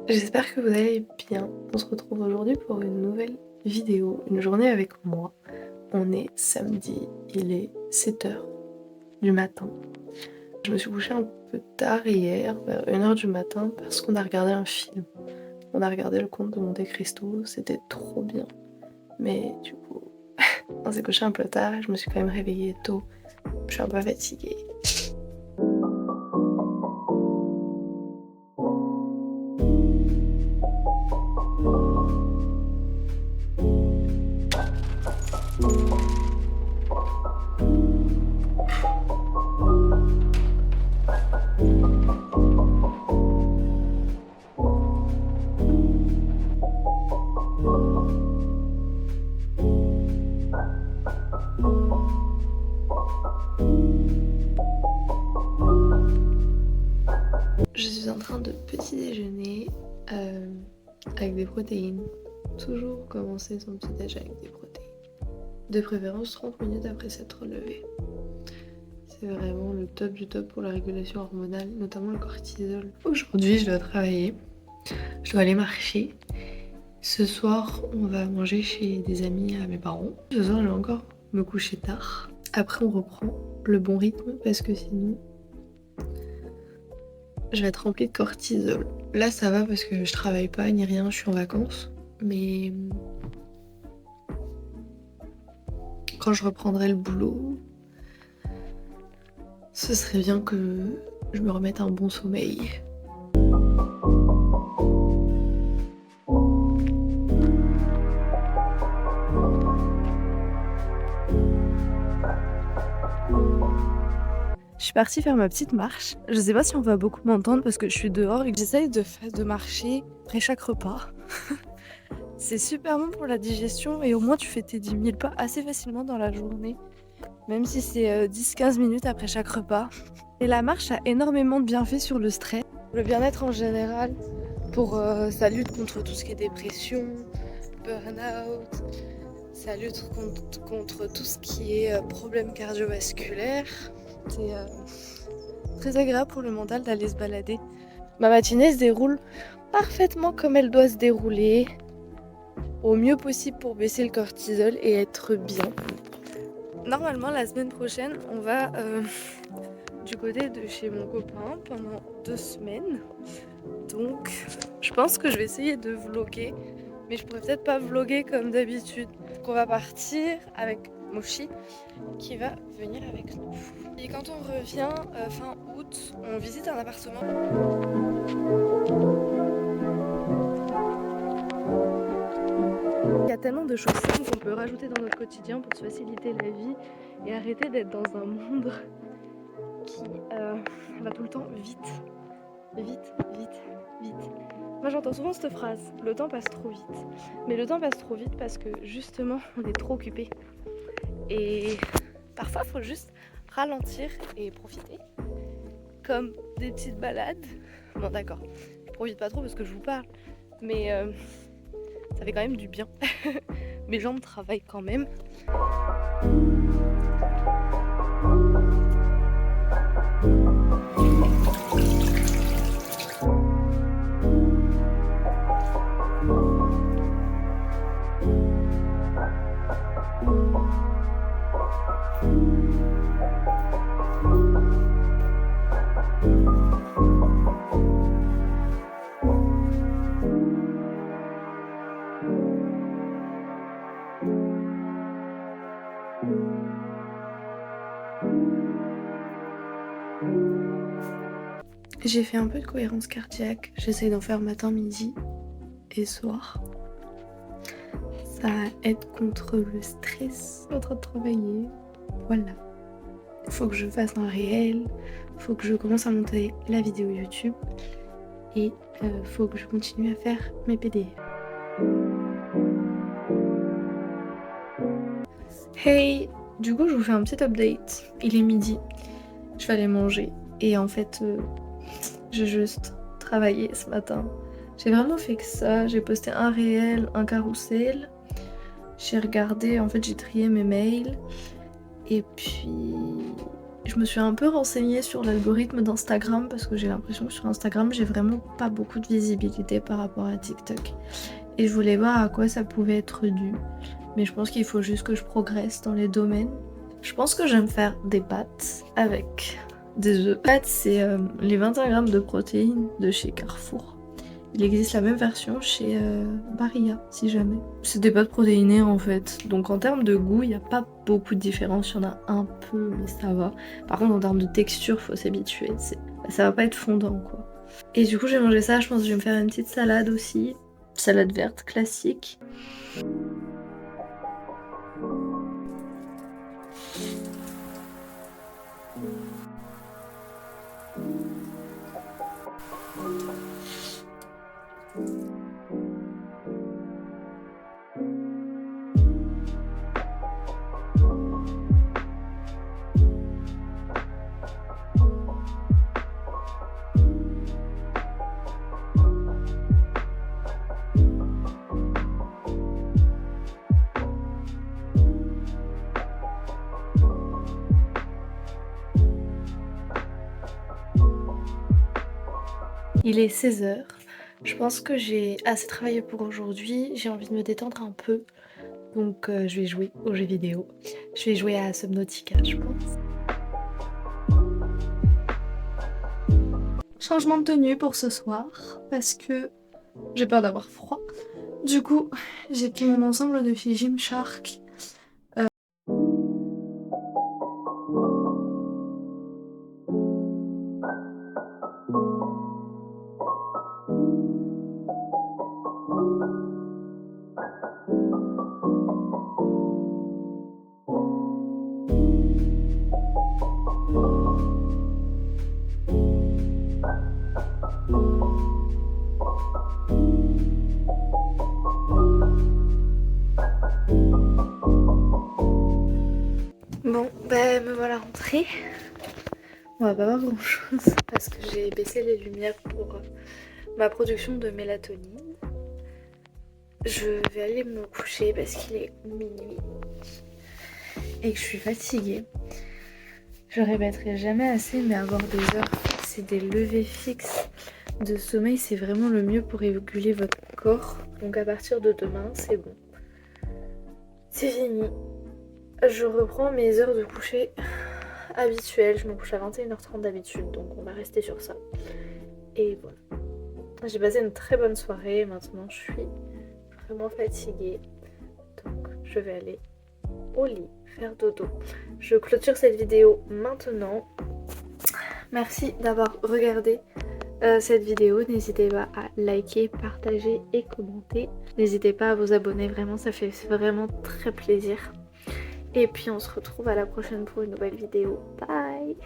J'espère que vous allez bien. On se retrouve aujourd'hui pour une nouvelle vidéo, une journée avec moi. On est samedi, il est 7 h du matin. Je me suis couchée un peu tard hier, vers 1 h du matin, parce qu'on a regardé un film. On a regardé Le Comte de Monte Cristo, c'était trop bien. Mais du coup, on s'est couché un peu tard et je me suis quand même réveillée tôt. Je suis un peu fatiguée. Je suis en train de petit déjeuner avec des protéines. Toujours commencer son petit déjeuner avec des protéines. De préférence 30 minutes après s'être levé. C'est vraiment le top du top pour la régulation hormonale, notamment le cortisol. Aujourd'hui, je dois travailler, je dois aller marcher. Ce soir, on va manger chez des amis à mes parents. Ce soir, je vais encore me coucher tard. Après, on reprend le bon rythme parce que sinon, je vais être remplie de cortisol. Là, ça va parce que je travaille pas ni rien, je suis en vacances. Mais quand je reprendrai le boulot, ce serait bien que je me remette un bon sommeil. Je suis partie faire ma petite marche. Je sais pas si on va beaucoup m'entendre parce que je suis dehors et que j'essaye de marcher après chaque repas. C'est super bon pour la digestion et au moins tu fais tes 10 000 pas assez facilement dans la journée. Même si c'est 10-15 minutes après chaque repas. Et la marche a énormément de bienfaits sur le stress, le bien-être en général, pour ça lutte contre tout ce qui est dépression, burn-out, ça lutte contre tout ce qui est problème cardiovasculaire. C'est très agréable pour le mental d'aller se balader. Ma matinée se déroule parfaitement comme elle doit se dérouler, au mieux possible pour baisser le cortisol et être bien. Normalement, la semaine prochaine, on va du côté de chez mon copain pendant 2 semaines. Donc, je pense que je vais essayer de vlogger, mais je pourrais peut-être pas vlogger comme d'habitude. Donc, on va partir avec Moshi qui va venir avec nous. Et quand on revient fin août, on visite un appartement. Il y a tellement de choses simples qu'on peut rajouter dans notre quotidien pour se faciliter la vie et arrêter d'être dans un monde qui va tout le temps vite. Vite, vite, vite. Moi j'entends souvent cette phrase, le temps passe trop vite. Mais le temps passe trop vite parce que justement on est trop occupé. Et parfois il faut juste ralentir et profiter. Comme des petites balades. Bon d'accord, je profite pas trop parce que je vous parle. Mais ça fait quand même du bien. Mes jambes travaillent quand même. J'ai fait un peu de cohérence cardiaque, j'essaie d'en faire matin, midi et soir. Ça aide contre le stress en train de travailler. Voilà. Il faut que je fasse un réel, il faut que je commence à monter la vidéo YouTube et il faut que je continue à faire mes PDF. Hey, du coup je vous fais un petit update. Il est midi, je vais aller manger et en fait j'ai juste travaillé ce matin. J'ai vraiment fait que ça, j'ai posté un réel, un carrousel. J'ai regardé, en fait j'ai trié mes mails et puis Je me suis un peu renseignée sur l'algorithme d'Instagram parce que j'ai l'impression que sur Instagram j'ai vraiment pas beaucoup de visibilité par rapport à TikTok. Et je voulais voir à quoi ça pouvait être dû. Mais je pense qu'il faut juste que je progresse dans les domaines. Je pense que je vais me faire des pâtes avec des œufs. Pâtes, c'est les 21 grammes de protéines de chez Carrefour. Il existe la même version chez Barilla, si jamais. C'est des pâtes protéinées en fait. Donc en termes de goût, il n'y a pas beaucoup de différence. Il y en a un peu, mais ça va. Par contre, en termes de texture, faut s'habituer. Ça va pas être fondant quoi. Et du coup, j'ai mangé ça. Je pense que je vais me faire une petite salade aussi. Salade verte classique. Il est 16h. Je pense que j'ai assez travaillé pour aujourd'hui. J'ai envie de me détendre un peu. Donc je vais jouer aux jeux vidéo. Je vais jouer à Subnautica, je pense. Changement de tenue pour ce soir parce que j'ai peur d'avoir froid. Du coup, j'ai pris mon ensemble de chez Gymshark. Bon, ben me voilà rentrée. On va pas voir grand chose parce que j'ai baissé les lumières pour ma production de mélatonine. Je vais aller me coucher parce qu'il est minuit et que je suis fatiguée. Je répéterai jamais assez, mais avoir des heures fixes et des levées fixes de sommeil, c'est vraiment le mieux pour réguler votre corps. Donc à partir de demain, c'est bon. C'est fini. Je reprends mes heures de coucher habituelles. Je me couche à 21h30 d'habitude, donc on va rester sur ça. Et voilà. J'ai passé une très bonne soirée. Maintenant, je suis vraiment fatiguée. Donc, je vais aller au lit, faire dodo. Je clôture cette vidéo maintenant. Merci d'avoir regardé cette vidéo. N'hésitez pas à liker, partager et commenter. N'hésitez pas à vous abonner, vraiment ça fait vraiment très plaisir. Et puis on se retrouve à la prochaine pour une nouvelle vidéo. Bye!